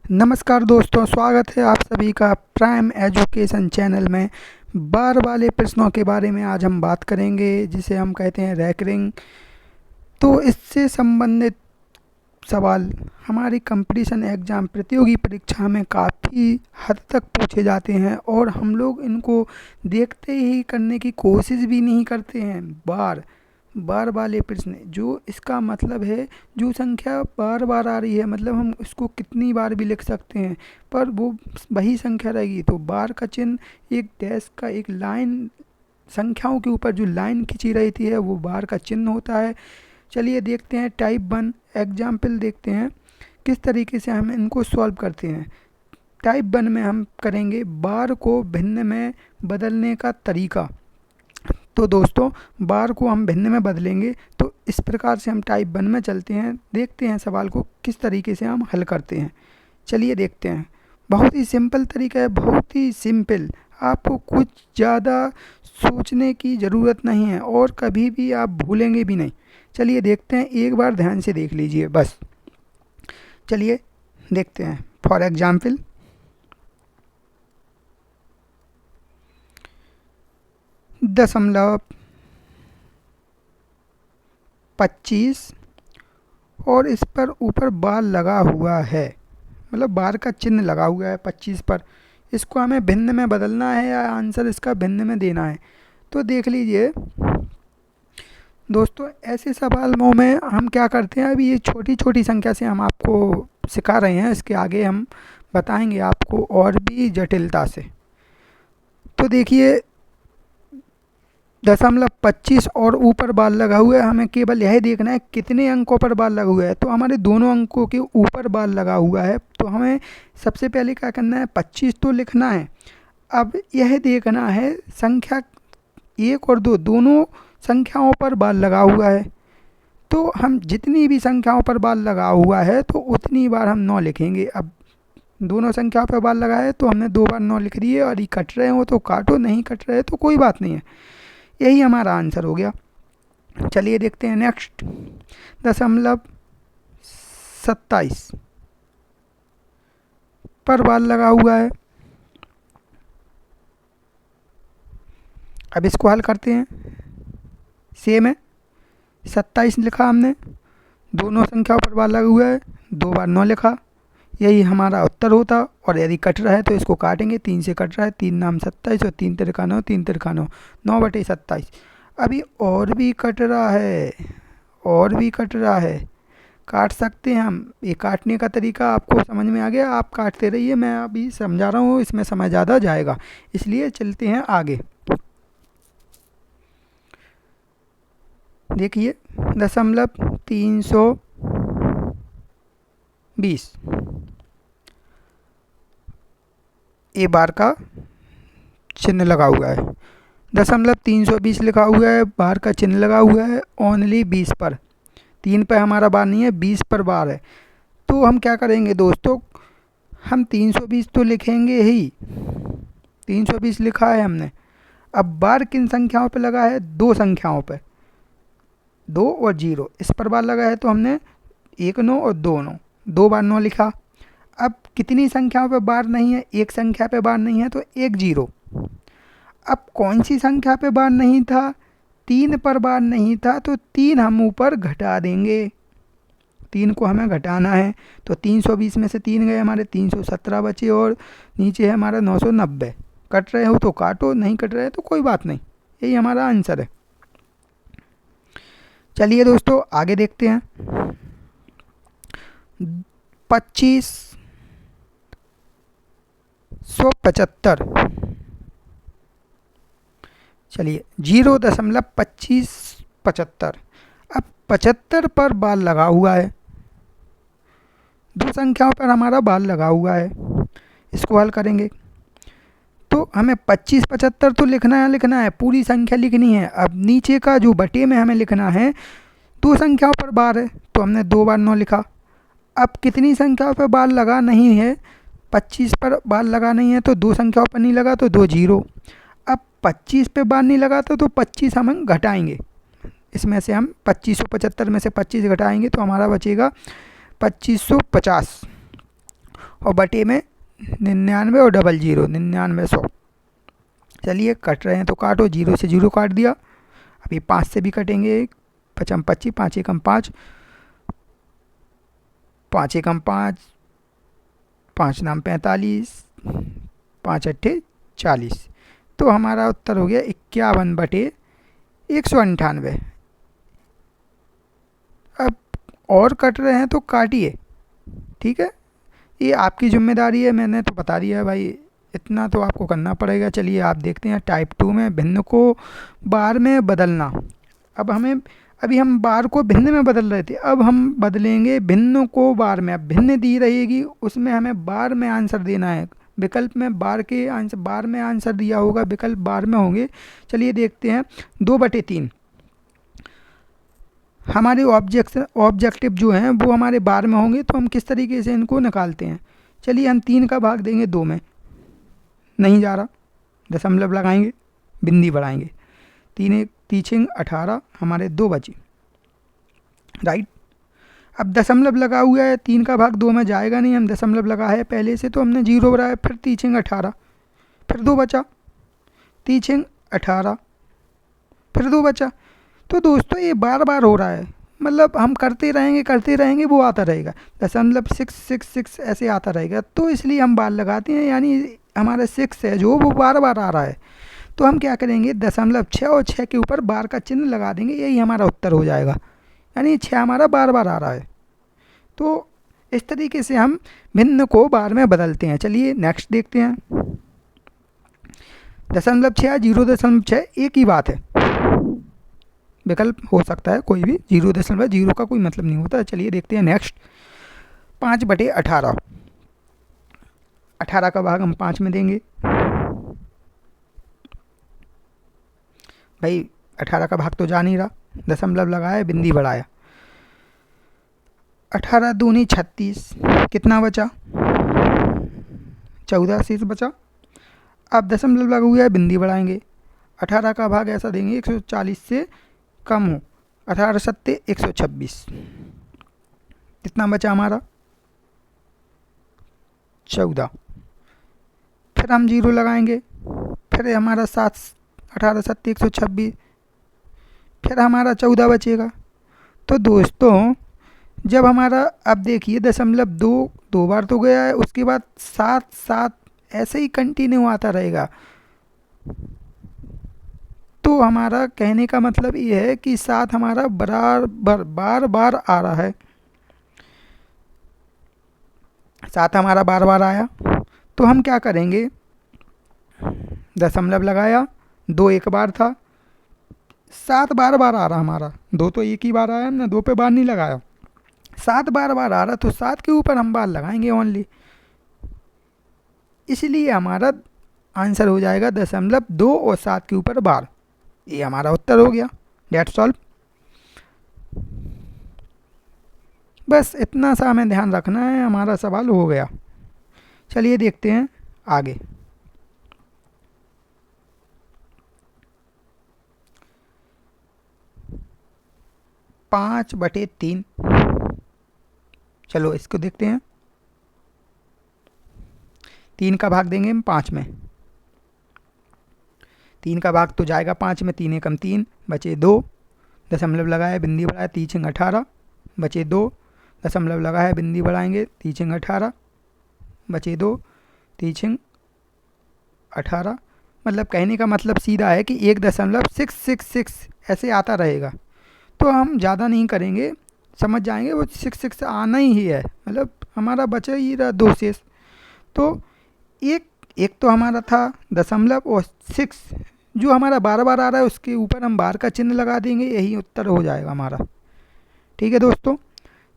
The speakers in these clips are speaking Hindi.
नमस्कार दोस्तों, स्वागत है आप सभी का प्राइम एजुकेशन चैनल में। बार वाले प्रश्नों के बारे में आज हम बात करेंगे, जिसे हम कहते हैं रैंकिंग। तो इससे संबंधित सवाल हमारी कंपटीशन एग्ज़ाम प्रतियोगी परीक्षा में काफ़ी हद तक पूछे जाते हैं और हम लोग इनको देखते ही करने की कोशिश भी नहीं करते हैं। बार वाले प्रश्न, जो इसका मतलब है जो संख्या बार बार आ रही है, मतलब हम इसको कितनी बार भी लिख सकते हैं पर वो वही संख्या रहेगी। तो बार का चिन्ह एक डैश का, एक लाइन, संख्याओं के ऊपर जो लाइन खींची रहती है वो बार का चिन्ह होता है। चलिए देखते हैं टाइप 1 एग्जाम्पल, देखते हैं किस तरीके से हम इनको सॉल्व करते हैं। टाइप 1 में हम करेंगे बार को भिन्न में बदलने का तरीका। तो दोस्तों, बार को हम भिन्न में बदलेंगे, तो इस प्रकार से हम टाइप 1 में चलते हैं। देखते हैं सवाल को किस तरीके से हम हल करते हैं। चलिए देखते हैं। बहुत ही सिंपल तरीका है, बहुत ही सिंपल। आपको कुछ ज़्यादा सोचने की ज़रूरत नहीं है और कभी भी आप भूलेंगे भी नहीं। चलिए देखते हैं, एक बार ध्यान से देख लीजिए बस। चलिए देखते हैं। फॉर एग्जाम्पल, 0.25 और इस पर ऊपर बार लगा हुआ है, मतलब बार का चिन्ह लगा हुआ है 25 पर। इसको हमें भिन्न में बदलना है या आंसर इसका भिन्न में देना है। तो देख लीजिए दोस्तों, ऐसे सवालों में हम क्या करते हैं, अभी ये छोटी छोटी संख्या से हम आपको सिखा रहे हैं, इसके आगे हम बताएंगे आपको और भी जटिलता से। तो देखिए 0.25 और ऊपर बार लगा हुआ है, हमें केवल यह देखना है कितने अंकों पर बार लगा हुआ है। तो हमारे दोनों अंकों के ऊपर बार लगा हुआ है, तो हमें सबसे पहले क्या करना है, 25 तो लिखना है। अब यह देखना है संख्या 1 और 2 दोनों संख्याओं पर बार लगा हुआ है। तो हम जितनी भी संख्याओं पर बार लगा हुआ है तो उतनी बार हम 9 लिखेंगे। अब दोनों संख्याओं पर बार लगा है तो हमने 2 बार 9 लिख दिए, और ये कट रहे हो तो काटो, नहीं कट रहे तो कोई बात नहीं है। यही हमारा आंसर हो गया। चलिए देखते हैं नेक्स्ट। 0.27 पर बार लगा हुआ है। अब इसको हल करते हैं। सेम है, 27 लिखा हमने, दोनों संख्याओं पर बार लगा हुआ है, 2 बार 9 लिखा, यही हमारा उत्तर होता। और यदि कट रहा है तो इसको काटेंगे, 3 से कट रहा है, 3 नाम 27 और 3 तिरका 9, 3 तिरका 9, 9/27। अभी और भी कट रहा है, और भी कट रहा है, काट सकते हैं हम। ये काटने का तरीका आपको समझ में आ गया, आप काटते रहिए, मैं अभी समझा रहा हूँ, इसमें समय ज़्यादा जाएगा, इसलिए चलते हैं आगे। देखिए 0.320 ए बार का चिन्ह लगा हुआ है। 0.320 लिखा हुआ है, बार का चिन्ह लगा हुआ है ओनली 20 पर। 3 पर हमारा बार नहीं है, 20 पर बार है। तो हम क्या करेंगे दोस्तों, हम 320 तो लिखेंगे ही, 320 लिखा है हमने। अब बार किन संख्याओं पे लगा है, 2 संख्याओं पे, 2 और 0, इस पर बार लगा है। तो हमने 1 9 और 2 9, 2 बार 9 लिखा। अब कितनी संख्याओं पे बार नहीं है, एक संख्या पे बार नहीं है, तो 1 0। अब कौन सी संख्या पे बार नहीं था, 3 पर बार नहीं था, तो 3 हम ऊपर घटा देंगे, 3 को हमें घटाना है। तो 320 में से 3 गए हमारे, 317 बचे, और नीचे है हमारा 990। कट रहे हो तो काटो, नहीं कट रहे तो कोई बात नहीं, यही हमारा आंसर है। चलिए दोस्तों आगे देखते हैं। 2575, चलिए 0.2575। अब 75 पर बार लगा हुआ है, 2 संख्याओं पर हमारा बार लगा हुआ है। इसको हल करेंगे तो हमें 25 75 तो लिखना है, पूरी संख्या लिखनी है। अब नीचे का जो बटे में हमें लिखना है, 2 संख्याओं पर बार है, तो हमने 2 बार 9 लिखा। अब कितनी संख्याओं पर बार लगा नहीं है, 25 पर बार लगा नहीं है, तो 2 संख्याओं पर नहीं लगा, तो 2 0। अब 25 पे बार नहीं लगा तो 25 हम घटाएंगे, इसमें से हम 2575 में से 25 घटाएंगे तो हमारा बचेगा 2550। और बटे में 99 और डबल जीरो 99 100। चलिए कट रहे हैं तो काटो, 0 से 0 काट दिया। अभी 5 से भी कटेंगे, 5 25, 5 एकम 5, 5 एकम 5, 5 नाम 45, 5 अट्ठे 40। तो हमारा उत्तर हो गया 51/198। अब और कट रहे हैं तो काटिए, ठीक है, ये आपकी जिम्मेदारी है, मैंने तो बता दिया है भाई, इतना तो आपको करना पड़ेगा। चलिए आप देखते हैं टाइप 2 में भिन्न को बार में बदलना। अब अभी हम बार को भिन्न में बदल रहे थे, अब हम बदलेंगे भिन्न को बार में। अब भिन्न दी रहेगी, उसमें हमें बार में आंसर देना है। विकल्प में बार में आंसर दिया होगा, विकल्प बार में होंगे। चलिए देखते हैं 2/3 हमारे ऑब्जेक्टिव जो हैं वो हमारे बार में होंगे, तो हम किस तरीके से इनको निकालते हैं। चलिए हम 3 का भाग देंगे 2 में, नहीं जा रहा, दशमलव लगाएंगे, बिंदी बढ़ाएंगे, 3 तीछिंग 18 हमारे 2 बचे, राइट। अब दशमलव लगा हुआ है, 3 का भाग 2 में जाएगा नहीं, हम दशमलव लगा है पहले से, तो हमने 0 बनाया, फिर तीछिंग 18, फिर 2 बचा, तीछिंग 18, फिर 2 बचा। तो दोस्तों ये बार बार हो रहा है, मतलब हम करते रहेंगे वो आता रहेगा, 0.666 ऐसे आता रहेगा। तो इसलिए हम बार लगाते हैं, यानी हमारा 6 है जो वो बार बार आ रहा है। तो हम क्या करेंगे, 0.6 और 6 के ऊपर बार का चिन्ह लगा देंगे, यही हमारा उत्तर हो जाएगा, यानी 6 हमारा बार बार आ रहा है। तो इस तरीके से हम भिन्न को बार में बदलते हैं। चलिए नेक्स्ट देखते हैं। 0.6 0.6 एक ही बात है, विकल्प हो सकता है कोई भी, 0.0 का कोई मतलब नहीं होता। चलिए देखते हैं नेक्स्ट। 5/18 18 का भाग हम 5 में देंगे। भाई 18 का भाग तो जा नहीं रहा, दशमलव लगाया, बिंदी बढ़ाया, 18 दूनी 36, कितना बचा, 14 शेष बचा। अब दशमलव लगा हुआ है, बिंदी बढ़ाएंगे, 18 का भाग ऐसा देंगे 140 से कम हो, 18 सत्ते 126, कितना बचा हमारा, 14। फिर हम 0 लगाएंगे, फिर हमारा 7, 18 सत्ते 126, फिर हमारा 14 बचेगा। तो दोस्तों जब हमारा, अब देखिए 0.2 बार तो गया है, उसके बाद 7 7 ऐसे ही कंटिन्यू आता रहेगा। तो हमारा कहने का मतलब ये है कि 7 हमारा बराबर बार बार आ रहा है, 7 हमारा बार बार आया। तो हम क्या करेंगे, दशमलव लगाया, 2 एक बार था, 7 बार बार आ रहा हमारा, 2 तो एक ही बार आया, हमने 2 पे बार नहीं लगाया, 7 बार बार आ रहा, तो 7 के ऊपर हम बार लगाएंगे ओनली, इसलिए हमारा आंसर हो जाएगा 0.2 और 7 के ऊपर बार। ये हमारा उत्तर हो गया, डेट्स ऑल। बस इतना सा हमें ध्यान रखना है, हमारा सवाल हो गया। चलिए देखते हैं आगे। पाँच बटे 3, चलो इसको देखते हैं। 3 का भाग देंगे हम 5 में, 3 का भाग तो जाएगा 5 में, 3 एकम 3, बचे 2, दशमलव लगाया, बिंदी बढ़ाया, तीछिंग 18, बचे 2, दशमलव लगाया, बिंदी बढ़ाएंगे, तीछिंग 18, बचे 2, तीछिंग 18। मतलब कहने का मतलब सीधा है कि 1.666 ऐसे आता रहेगा। तो हम ज़्यादा नहीं करेंगे, समझ जाएंगे वो 6 आना ही है, मतलब हमारा बचा ही रहा 2 शेष। तो एक तो हमारा था दशमलव, और 6 जो हमारा बार बार आ रहा है उसके ऊपर हम बार का चिन्ह लगा देंगे, यही उत्तर हो जाएगा हमारा। ठीक है दोस्तों,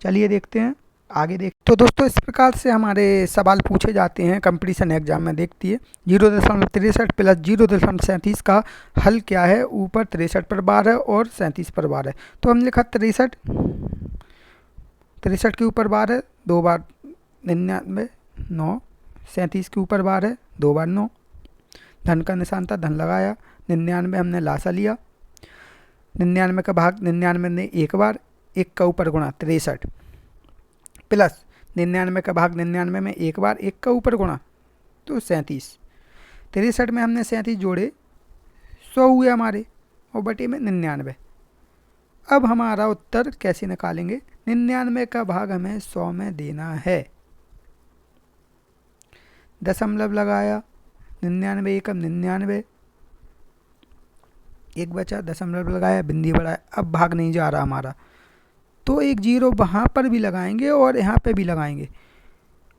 चलिए देखते हैं आगे। तो दोस्तों इस प्रकार से हमारे सवाल पूछे जाते हैं कंपटीशन एग्जाम में। देखती है 0.63 प्लस 0.37 का हल क्या है। ऊपर 63 पर बार है और 37 पर बार है, तो हम लिखा 63 के ऊपर बार है, 2 बार 99, 9, 37 के ऊपर बार है, 2 बार 9, धन का निशान था, धन लगाया, 99 हमने लासा लिया, 99 का भाग 99 ने एक बार, 1 का ऊपर गुणा 63 प्लस 99 का भाग 99 में एक बार 1 का ऊपर गुणा तो 37। 63 में हमने 37 जोड़े 100 हुए हमारे और बटे में 99। अब हमारा उत्तर कैसे निकालेंगे? 99 का भाग हमें 100 में देना है। दशमलव लगाया, 99 एकम 99, एक बचा, दशमलव लगाया, बिंदी बढ़ाया। अब भाग नहीं जा रहा हमारा, तो एक जीरो वहाँ पर भी लगाएंगे और यहाँ पे भी लगाएंगे।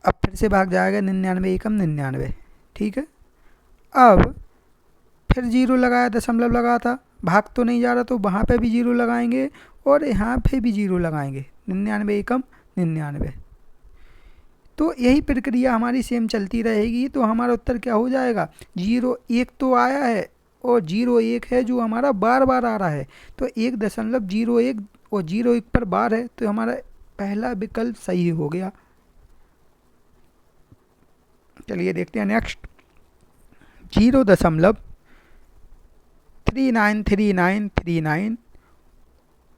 अब फिर से भाग जाएगा 99 एकम 99, ठीक है। अब फिर जीरो लगाया, दशमलव लगा था, भाग तो नहीं जा रहा, तो वहाँ पे भी जीरो लगाएंगे और यहाँ पे भी जीरो लगाएंगे। 99 एकम 99, तो यही प्रक्रिया हमारी सेम चलती रहेगी। तो हमारा उत्तर क्या हो जाएगा? 01 तो आया है और 01 है जो हमारा बार बार आ रहा है, तो 1.01 और 01 पर बार है, तो हमारा पहला विकल्प सही हो गया। चलिए देखते हैं नेक्स्ट। 0.393939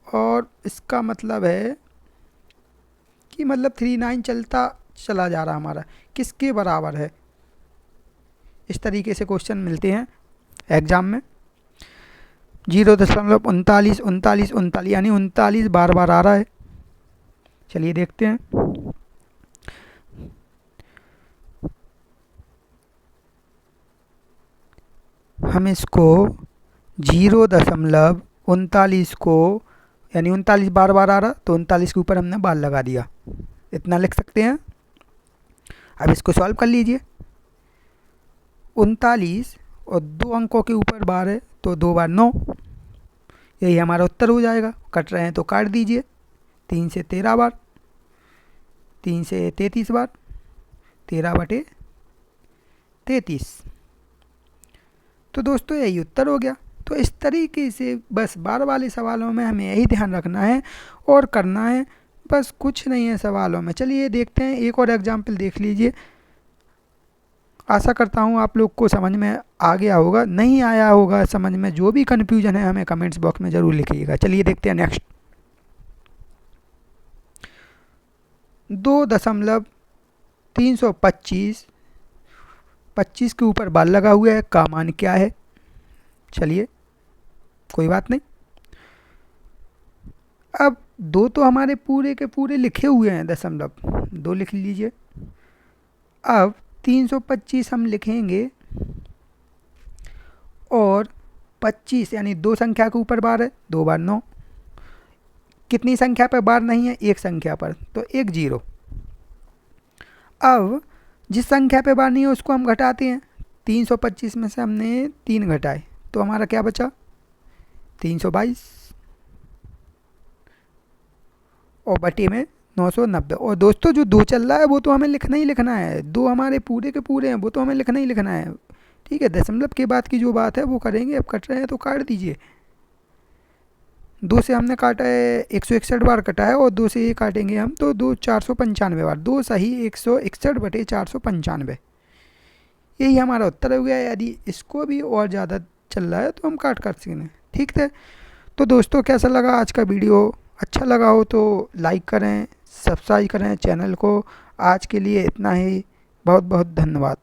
और इसका मतलब है कि मतलब 39 चलता चला जा रहा हमारा, किसके बराबर है? इस तरीके से क्वेश्चन मिलते हैं एग्जाम में। 0.3939 यानी 39 बार बार आ रहा है। चलिए देखते हैं। हम इसको 0.39 को यानी 39 बार बार आ रहा, तो 39 के ऊपर हमने बार लगा दिया, इतना लिख सकते हैं। अब इसको सॉल्व कर लीजिए। 39 और 2 अंकों के ऊपर बार है, तो 2 बार 9, यही हमारा उत्तर हो जाएगा। कट रहे हैं तो काट दीजिए। 3 से 13 बार, 3 से 33 बार, 13/33। तो दोस्तों यही उत्तर हो गया। तो इस तरीके से बस बार वाले सवालों में हमें यही ध्यान रखना है और करना है, बस कुछ नहीं है सवालों में। चलिए देखते हैं, एक और एग्जाम्पल देख लीजिए। आशा करता हूँ आप लोग को समझ में आ गया होगा, नहीं आया होगा समझ में, जो भी कन्फ्यूजन है हमें कमेंट्स बॉक्स में ज़रूर लिखिएगा। चलिए देखते हैं नेक्स्ट। 2.325 25 के ऊपर बार लगा हुआ है, का मान क्या है? चलिए कोई बात नहीं। अब 2 तो हमारे पूरे के पूरे लिखे हुए हैं, दशमलव 2 लिख लीजिए। अब 325 हम लिखेंगे और 25 यानी 2 संख्या के ऊपर बार है, 2 बार 9। कितनी संख्या पर बार नहीं है? एक संख्या पर, तो 1 0। अब जिस संख्या पे बार नहीं है उसको हम घटाते हैं। 325 में से हमने 3 घटाए, तो हमारा क्या बचा? 322 और बटे में 990। और दोस्तों जो 2 चल रहा है वो तो हमें लिखना ही लिखना है, 2 हमारे पूरे के पूरे हैं, वो तो हमें लिखना ही लिखना है, ठीक है। दशमलव के बाद की जो बात है वो करेंगे। अब कट रहे हैं तो काट दीजिए। 2 से हमने काटा है 161 बार कटा है और 2 से ये काटेंगे हम, तो 2 495 बार, 2 सही 161/495, यही हमारा उत्तर हो गया। यदि इसको भी और ज़्यादा चल रहा है तो हम काट सकते, ठीक है। तो दोस्तों कैसा लगा आज का वीडियो? अच्छा लगा हो तो लाइक करें, सब्सक्राइब करें चैनल को। आज के लिए इतना ही, बहुत बहुत धन्यवाद।